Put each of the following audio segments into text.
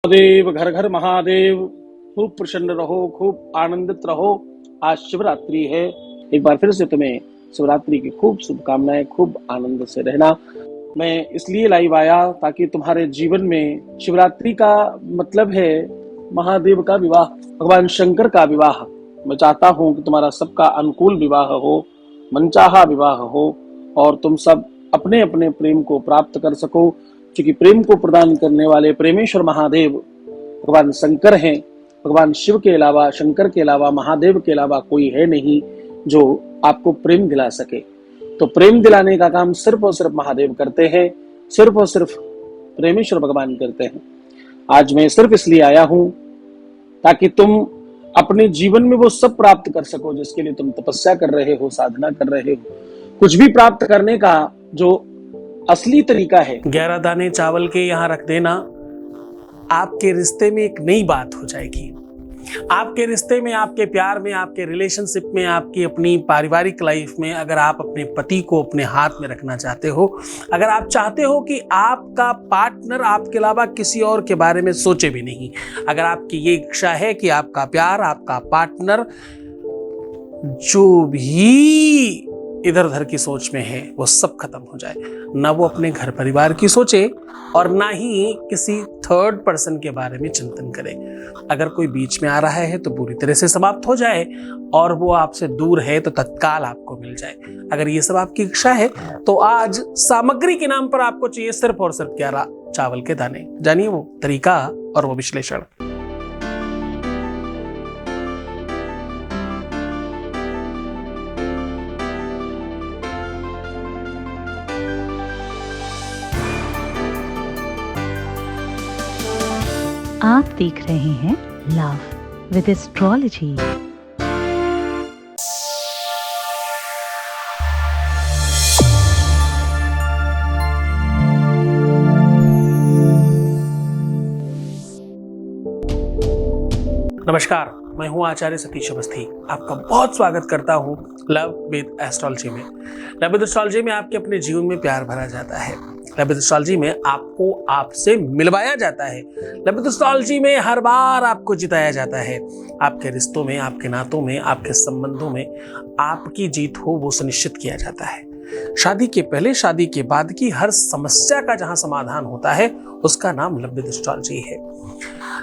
देव घर घर महादेव। खूब प्रसन्न रहो, खूब आनंदित रहो। आज शिवरात्रि है। एक बार फिर से तुम्हें शिवरात्रि की खूब शुभकामनाएं। खूब आनंद से रहना। मैं इसलिए लाइव आया ताकि तुम्हारे जीवन में शिवरात्रि का मतलब है महादेव का विवाह, भगवान शंकर का विवाह। मैं चाहता हूं कि तुम्हारा सबका अनुकूल विवाह हो, मनचाहा विवाह हो और तुम सब अपने अपने प्रेम को प्राप्त कर सको, क्योंकि प्रेम को प्रदान करने वाले प्रेमेश्वर महादेव भगवान शंकर हैं। भगवान शिव के अलावा, शंकर के अलावा, महादेव के अलावा कोई है नहीं जो आपको प्रेम दिला सके। तो प्रेम दिलाने का काम सिर्फ और सिर्फ महादेव करते हैं, सिर्फ और सिर्फ प्रेमेश्वर भगवान करते हैं। आज मैं सिर्फ इसलिए आया हूं ताकि तुम अपने जीवन में वो सब प्राप्त कर सको जिसके लिए तुम तपस्या कर रहे हो, साधना कर रहे हो। कुछ भी प्राप्त करने का जो असली तरीका है, 11 दाने चावल के यहाँ रख देना, आपके रिश्ते में एक नई बात हो जाएगी। आपके रिश्ते में, आपके प्यार में, आपके रिलेशनशिप में, आपकी अपनी पारिवारिक लाइफ में अगर आप अपने पति को अपने हाथ में रखना चाहते हो, अगर आप चाहते हो कि आपका पार्टनर आपके अलावा किसी और के बारे में सोचे भी नहीं, अगर आपकी ये इच्छा है कि आपका प्यार, आपका पार्टनर जो भी इधर उधर की सोच में है वो सब खत्म हो जाए, ना वो अपने घर परिवार की सोचे और ना ही किसी थर्ड पर्सन के बारे में चिंतन करे। अगर कोई बीच में आ रहा है तो पूरी तरह से समाप्त हो जाए और वो आपसे दूर है तो तत्काल आपको मिल जाए। अगर ये सब आपकी इच्छा है तो आज सामग्री के नाम पर आपको चाहिए सिर्फ और सिर्फ 11 चावल के दाने। जानिए वो तरीका और वो विश्लेषण। आप देख रहे हैं लव विद एस्ट्रोलॉजी। नमस्कार, मैं हूं आचार्य सतीश अवस्थी। आपका बहुत स्वागत करता हूं लव विद एस्ट्रोलॉजी में। लव विद एस्ट्रोलॉजी में आपके अपने जीवन में प्यार भरा जाता है। लव विद एस्ट्रोलॉजी में आपको आपसे मिलवाया जाता है। लव विद एस्ट्रोलॉजी में हर बार आपको जिताया जाता है। आपके रिश्तों में, आपके नातों में, आपके संबंधों में आपकी जीत हो वो सुनिश्चित किया जाता है। शादी के पहले, शादी के बाद की हर समस्या का जहां समाधान होता है उसका नाम लव विद एस्ट्रोलॉजी है।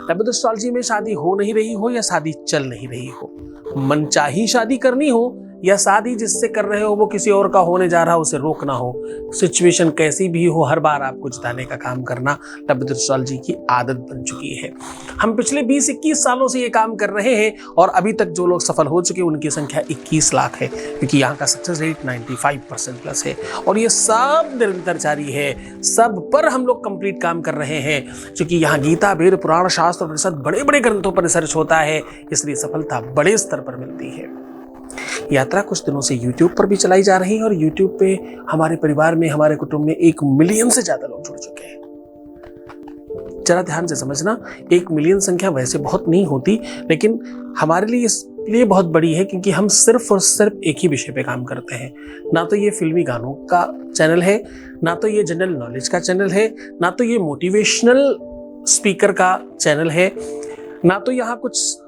लव विद एस्ट्रोलॉजी में शादी हो नहीं रही हो या शादी चल नहीं रही हो, मनचाही शादी करनी हो या शादी जिससे कर रहे हो वो किसी और का होने जा रहा हो, उसे रोकना हो, सिचुएशन कैसी भी हो, हर बार आपको जिताने का काम करना लव विद एस्ट्रोलॉजी की आदत बन चुकी है। हम पिछले 20-21 सालों से ये काम कर रहे हैं और अभी तक जो लोग सफल हो चुके हैं उनकी संख्या 21 लाख है, क्योंकि यहाँ का सक्सेस रेट 95% प्लस है और ये सब निरंतर जारी है। सब पर हम लोग कंप्लीट काम कर रहे हैं, क्योंकि यहाँ गीता, वेद, पुराण, शास्त्र, उपनिषद, बड़े बड़े ग्रंथों पर रिसर्च होता है, इसलिए सफलता बड़े स्तर पर मिलती है। यात्रा कुछ दिनों से YouTube पर भी चलाई जा रही है और YouTube पे हमारे परिवार में, हमारे कुटुंब में 1 मिलियन से ज्यादा लोग जुड़ चुके हैं। जरा ध्यान से समझना, 1 मिलियन संख्या वैसे बहुत नहीं होती, लेकिन हमारे लिए इसलिए बहुत बड़ी है क्योंकि हम सिर्फ और सिर्फ एक ही विषय पे काम करते हैं। ना तो ये फिल्मी गानों का चैनल है, ना तो ये जनरल नॉलेज का चैनल है, ना तो ये मोटिवेशनल स्पीकर का चैनल है, ना तो यहाँ कुछ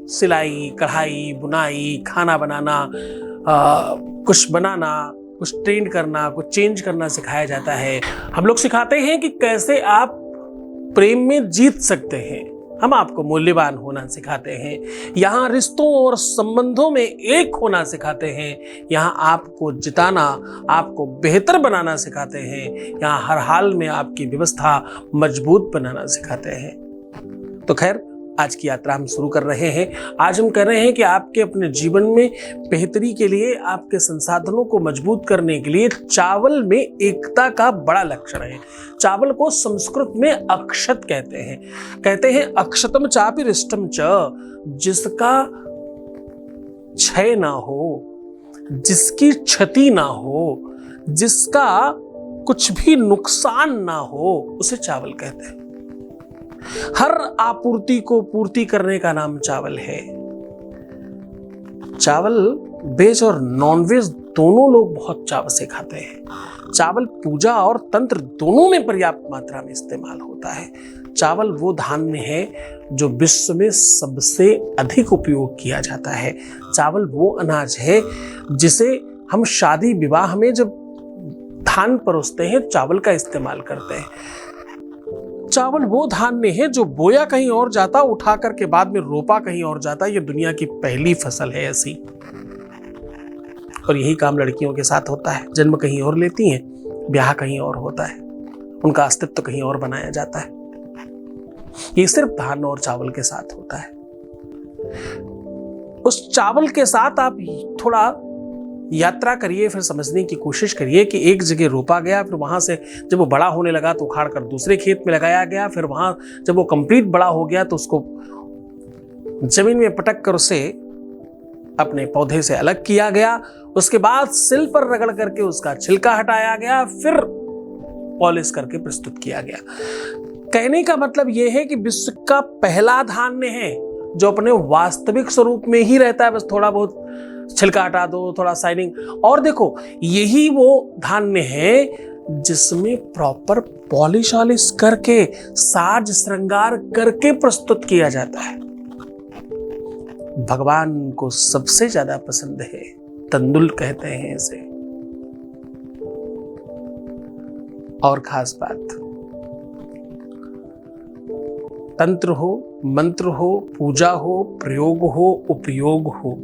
सिलाई, कढ़ाई, बुनाई, खाना बनाना, कुछ बनाना, कुछ ट्रेंड करना, कुछ चेंज करना सिखाया जाता है। हम लोग सिखाते हैं कि कैसे आप प्रेम में जीत सकते हैं। हम आपको मूल्यवान होना सिखाते हैं। यहाँ रिश्तों और संबंधों में एक होना सिखाते हैं। यहाँ आपको जिताना, आपको बेहतर बनाना सिखाते हैं। यहाँ हर हाल में आपकी व्यवस्था मजबूत बनाना सिखाते हैं। तो खैर, आज की यात्रा हम शुरू कर रहे हैं। आज हम कह रहे हैं कि आपके अपने जीवन में बेहतरी के लिए, आपके संसाधनों को मजबूत करने के लिए चावल में एकता का बड़ा लक्षण है। चावल को संस्कृत में अक्षत कहते हैं। कहते हैं अक्षतम चापि रिष्टम च, जिसका क्षय ना हो, जिसकी क्षति ना हो, जिसका कुछ भी नुकसान ना हो, उसे चावल कहते हैं। हर आपूर्ति को पूर्ति करने का नाम चावल है। चावल वेज और नॉन वेज दोनों लोग बहुत चाव से खाते हैं। चावल पूजा और तंत्र दोनों में पर्याप्त मात्रा में इस्तेमाल होता है। चावल वो धान्य है जो विश्व में सबसे अधिक उपयोग किया जाता है। चावल वो अनाज है जिसे हम शादी विवाह में जब धान परोसते हैं चावल का इस्तेमाल करते हैं। चावल वो धान्य है जो बोया कहीं और जाता, उठा करके बाद में रोपा कहीं और जाता। ये दुनिया की पहली फसल है ऐसी। और यही काम लड़कियों के साथ होता है। जन्म कहीं और लेती हैं, ब्याह कहीं और होता है, उनका अस्तित्व कहीं और बनाया जाता है। ये सिर्फ धान और चावल के साथ होता है। उस चावल के साथ आप थोड़ा यात्रा करिए, फिर समझने की कोशिश करिए कि एक जगह रोपा गया, फिर वहां से जब वो बड़ा होने लगा तो उखाड़ कर दूसरे खेत में लगाया गया, फिर वहां जब वो कंप्लीट बड़ा हो गया तो उसको जमीन में पटक कर उसे अपने पौधे से अलग किया गया। उसके बाद सिल पर रगड़ करके उसका छिलका हटाया गया, फिर पॉलिश करके प्रस्तुत किया गया। कहने का मतलब यह है कि विश्व का पहला धान्य है जो अपने वास्तविक स्वरूप में ही रहता है, बस थोड़ा बहुत छिलका हटा दो, थोड़ा शाइनिंग। और देखो, यही वो धान्य है जिसमें प्रॉपर पॉलिश ऑलिश करके, साज श्रृंगार करके प्रस्तुत किया जाता है। भगवान को सबसे ज्यादा पसंद है तंदुल, कहते हैं इसे। और खास बात, तंत्र हो, मंत्र हो, पूजा हो, प्रयोग हो, उपयोग हो,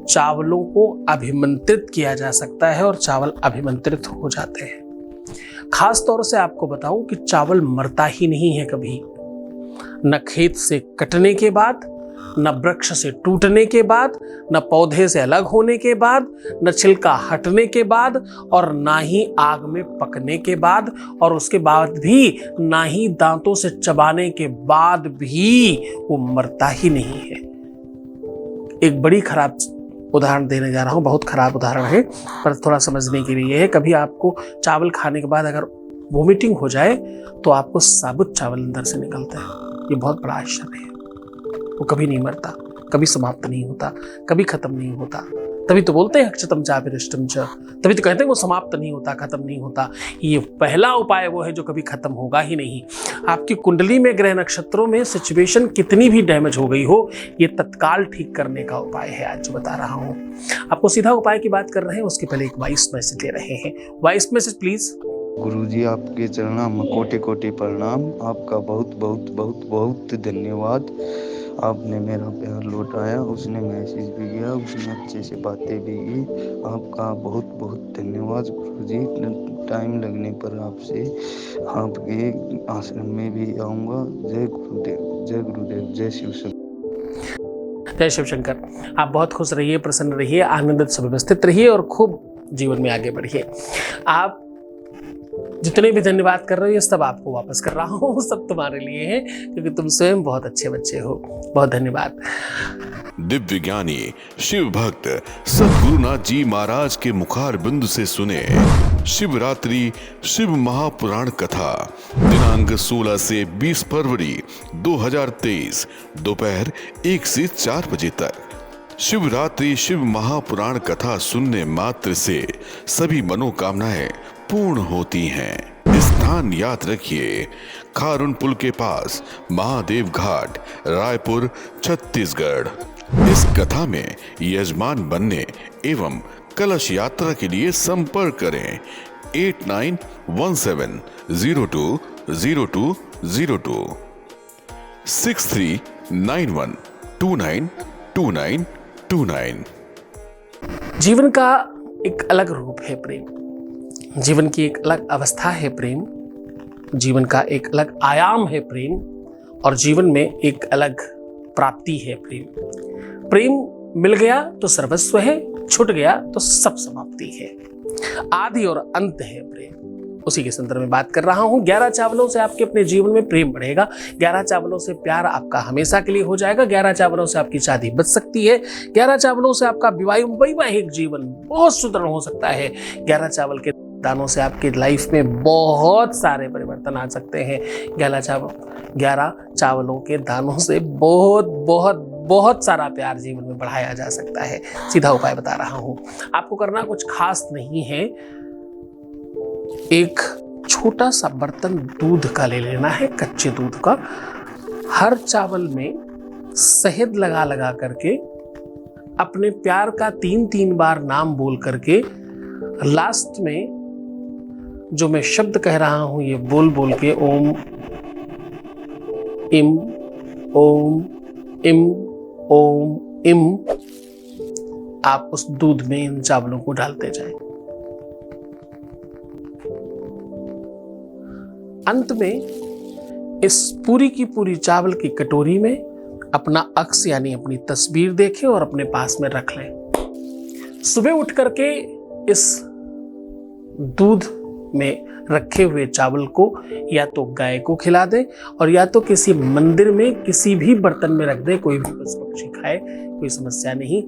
चावलों को अभिमंत्रित किया जा सकता है और चावल अभिमंत्रित हो जाते हैं। खास तौर से आपको बताऊं कि चावल मरता ही नहीं है कभी। न खेत से कटने के बाद, न वृक्ष से टूटने के बाद, न पौधे से अलग होने के बाद, न छिलका हटने के बाद, और ना ही आग में पकने के बाद, और उसके बाद भी ना ही दांतों से चबाने के बाद भी वो मरता ही नहीं है। एक बड़ी खराब उदाहरण देने जा रहा हूं, बहुत खराब उदाहरण है पर थोड़ा समझने के लिए है। कभी आपको चावल खाने के बाद अगर वोमिटिंग हो जाए तो आपको साबुत चावल अंदर से निकलता है। ये बहुत बड़ा आश्चर्य है। वो कभी नहीं मरता, कभी समाप्त नहीं होता, कभी खत्म नहीं होता। तभी तो बोलते हैं अक्षतम च विरिष्टम च, तभी तो कहते हैं वो समाप्त नहीं होता, खत्म नहीं होता। ये पहला उपाय वो है जो कभी खत्म होगा ही नहीं। आपकी कुंडली में, ग्रह नक्षत्रों में सिचुएशन कितनी भी डैमेज हो गई हो, ये तत्काल ठीक करने का उपाय है आज जो बता रहा हूं। आपको सीधा उपाय की बात कर रहे हैं, उसके पहले एक वॉइस मैसेज ले रहे हैं। Voice message please. गुरुजी, आपके चरणों में कोटि कोटि प्रणाम। आपका बहुत बहुत बहुत बहुत धन्यवाद। आपने मेरा प्यार लौटाया, उसने मैसेज भी किया, उसने अच्छे से बातें भी की। आपका बहुत बहुत धन्यवाद गुरुजी। टाइम लगने पर आपसे आपके आश्रम में भी आऊँगा। जय गुरुदेव, जय गुरुदेव, जय शिव शंकर। जय शिव शंकर। आप बहुत खुश रहिए, प्रसन्न रहिए, आनंदित सुव्यवस्थित रहिए और खूब जीवन में आगे बढ़िए। आप जितने भी धन्यवाद कर रहे हो ये सब आपको वापस कर रहा हूँ, सब तुम्हारे लिए है, क्योंकि तुम स्वयं बहुत अच्छे बच्चे हो। बहुत धन्यवाद। दिव्य ज्ञानी शिव भक्त सद्गुरुनाथ जी महाराज के मुखार बिंदु से सुने शिवरात्रि शिव महापुराण कथा दिनांक 16 से 20 फरवरी 2023 दोपहर 1 से 4 बजे तक। शिवरात्रि शिव महापुराण कथा सुनने मात्र से सभी मनोकामनाएं पूर्ण होती हैं। स्थान याद रखिए, खारून पुल के पास, महादेव घाट, रायपुर, छत्तीसगढ़। इस कथा में यजमान बनने एवं कलश यात्रा के लिए संपर्क करें 8917020202 6391292929। जीवन का एक अलग रूप है प्रेम, जीवन की एक अलग अवस्था है प्रेम, जीवन का एक अलग आयाम है प्रेम, और जीवन में एक अलग प्राप्ति है प्रेम। प्रेम मिल गया तो सर्वस्व है, छूट गया तो सब समाप्ति है। आदि और अंत है प्रेम। उसी के संदर्भ में बात कर रहा हूं। 11 चावलों से आपके अपने जीवन में प्रेम बढ़ेगा। 11 चावलों से प्यार आपका हमेशा के लिए हो जाएगा। 11 चावलों से आपकी शादी बच सकती है। 11 चावलों से आपका वैवाहिक जीवन बहुत सुदृढ़ हो सकता है। 11 चावल के दानों से आपकी लाइफ में बहुत सारे परिवर्तन आ सकते हैं। 11 चावलों के दानों से बहुत बहुत बहुत सारा प्यार जीवन में बढ़ाया जा सकता है। सीधा उपाय बता रहा हूं। आपको करना कुछ खास नहीं है। एक छोटा सा बर्तन दूध का ले लेना है, कच्चे दूध का। हर चावल में शहद लगा लगा करके अपने प्यार का 3-3 बार नाम बोल करके लास्ट में जो मैं शब्द कह रहा हूं ये बोल बोल के ओम इम ओम इम ओम इम आप उस दूध में इन चावलों को डालते जाएं। अंत में इस पूरी की पूरी चावल की कटोरी में अपना अक्स यानी अपनी तस्वीर देखें और अपने पास में रख लें। सुबह उठ करके इस दूध में रखे हुए चावल को या तो गाय को खिला दें और या तो किसी मंदिर में किसी भी बर्तन में रख दें, कोई भी पशु पक्षी खाए, कोई समस्या नहीं।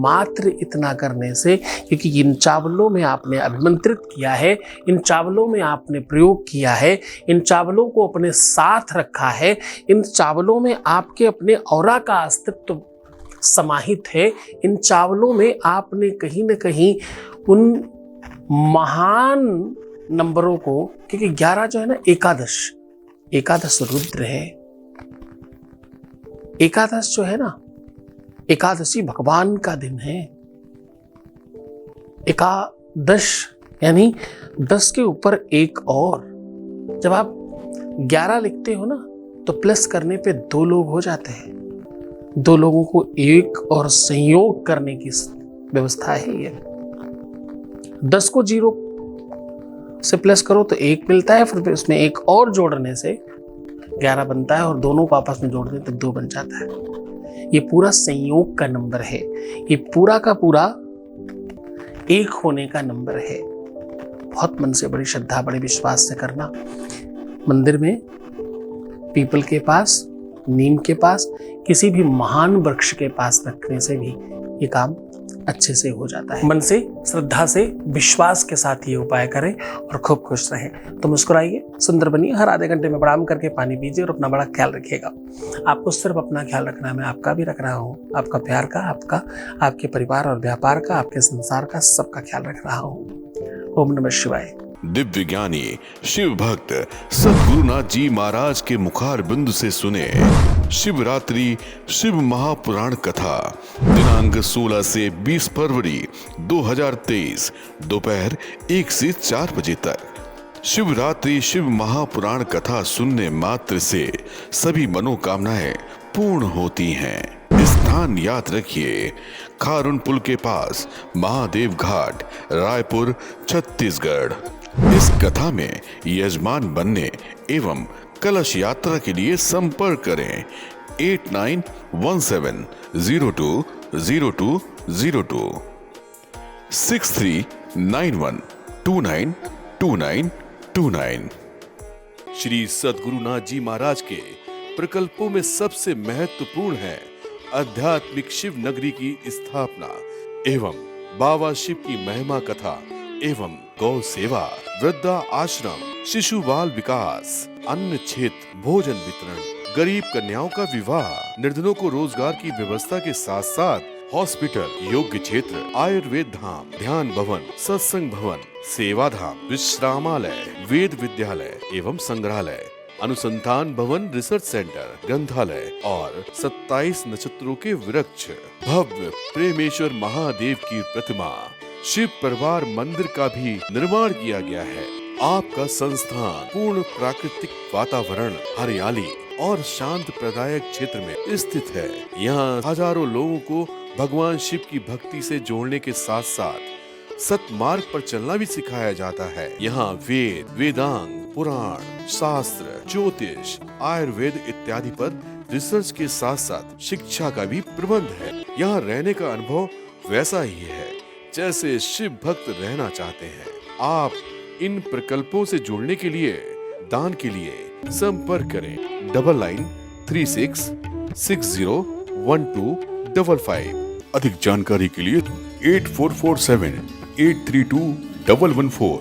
मात्र इतना करने से, क्योंकि इन चावलों में आपने अभिमंत्रित किया है, इन चावलों में आपने प्रयोग किया है, इन चावलों को अपने साथ रखा है, इन चावलों में आपके अपने औरा का अस्तित्व समाहित है। इन चावलों में आपने कहीं न कहीं उन महान नंबरों को, क्योंकि 11 जो है ना एकादश रुद्र है। एकादश जो है ना, एकादशी भगवान का दिन है। एकादश यानी 10 के ऊपर एक और। जब आप 11 लिखते हो ना तो प्लस करने पे 2 लोग हो जाते हैं। 2 लोगों को एक और संयोग करने की व्यवस्था है ये। 10 को 0 से प्लस करो तो 1 मिलता है, फिर उसमें एक और जोड़ने से 11 बनता है और दोनों को आपस में जोड़ दें तो 2 बन जाता है। ये पूरा संयोग का नंबर है, ये पूरा का पूरा एक होने का नंबर है। बहुत मन से, बड़ी श्रद्धा, बड़े विश्वास से करना। मंदिर में पीपल के पास, नीम के पास, किसी भी महान वृक्ष के पास रखने से भी ये काम अच्छे से हो जाता है। मन से, श्रद्धा से, विश्वास के साथ ये उपाय करें और खूब खुश रहें। तो मुस्कुराइए, सुंदर बनिए, हर आधे घंटे में प्रणाम करके पानी पीजिए और अपना बड़ा ख्याल रखिएगा। आपको सिर्फ अपना ख्याल रखना है, मैं आपका भी रख रहा हूँ। आपका प्यार का, आपका, आपके परिवार और व्यापार का, आपके संसार का, सबका ख्याल रख रहा हूँ। ओम नमः शिवाय। दिव्य ज्ञानी शिव भक्त सद्गुरुनाथ जी महाराज के मुखार बिंदु से सुने शिवरात्रि शिव महापुराण कथा दिनांक 16 से 20 फरवरी 2023 दोपहर 1 से 4 बजे तक। शिवरात्रि शिव महापुराण कथा सुनने मात्र से सभी मनोकामनाएं पूर्ण होती हैं। स्थान याद रखिए, खारून पुल के पास, महादेव घाट, रायपुर, छत्तीसगढ़। इस कथा में यजमान बनने एवं कलश यात्रा के लिए संपर्क करें 8917020202 6391292929। श्री सद्गुरुनाथ जी महाराज के प्रकल्पों में सबसे महत्वपूर्ण है आध्यात्मिक शिव नगरी की स्थापना एवं बाबा शिव की महिमा कथा एवं गौ सेवा, वृद्धा आश्रम, शिशु बाल विकास, अन्न क्षेत्र, भोजन वितरण, गरीब कन्याओं का विवाह, निर्धनों को रोजगार की व्यवस्था के साथ साथ हॉस्पिटल, योग्य क्षेत्र, आयुर्वेद धाम, ध्यान भवन, सत्संग भवन, सेवा धाम, विश्रामालय, वेद विद्यालय एवं संग्रहालय, अनुसंधान भवन, रिसर्च सेंटर, ग्रंथालय और 27 नक्षत्रों के वृक्ष, भव्य प्रेमेश्वर महादेव की प्रतिमा, शिव परिवार मंदिर का भी निर्माण किया गया है। आपका संस्थान पूर्ण प्राकृतिक वातावरण, हरियाली और शांत प्रदायक क्षेत्र में स्थित है। यहाँ हजारों लोगों को भगवान शिव की भक्ति से जोड़ने के साथ साथ सतमार्ग पर चलना भी सिखाया जाता है। यहाँ वेद, वेदांग, पुराण, शास्त्र, ज्योतिष, आयुर्वेद इत्यादि पर रिसर्च के साथ साथ शिक्षा का भी प्रबंध है। यहाँ रहने का अनुभव वैसा ही है जैसे शिव भक्त रहना चाहते हैं। आप इन प्रकल्पों से जुड़ने के लिए, दान के लिए संपर्क करें 9936601255। अधिक जानकारी के लिए 8447832114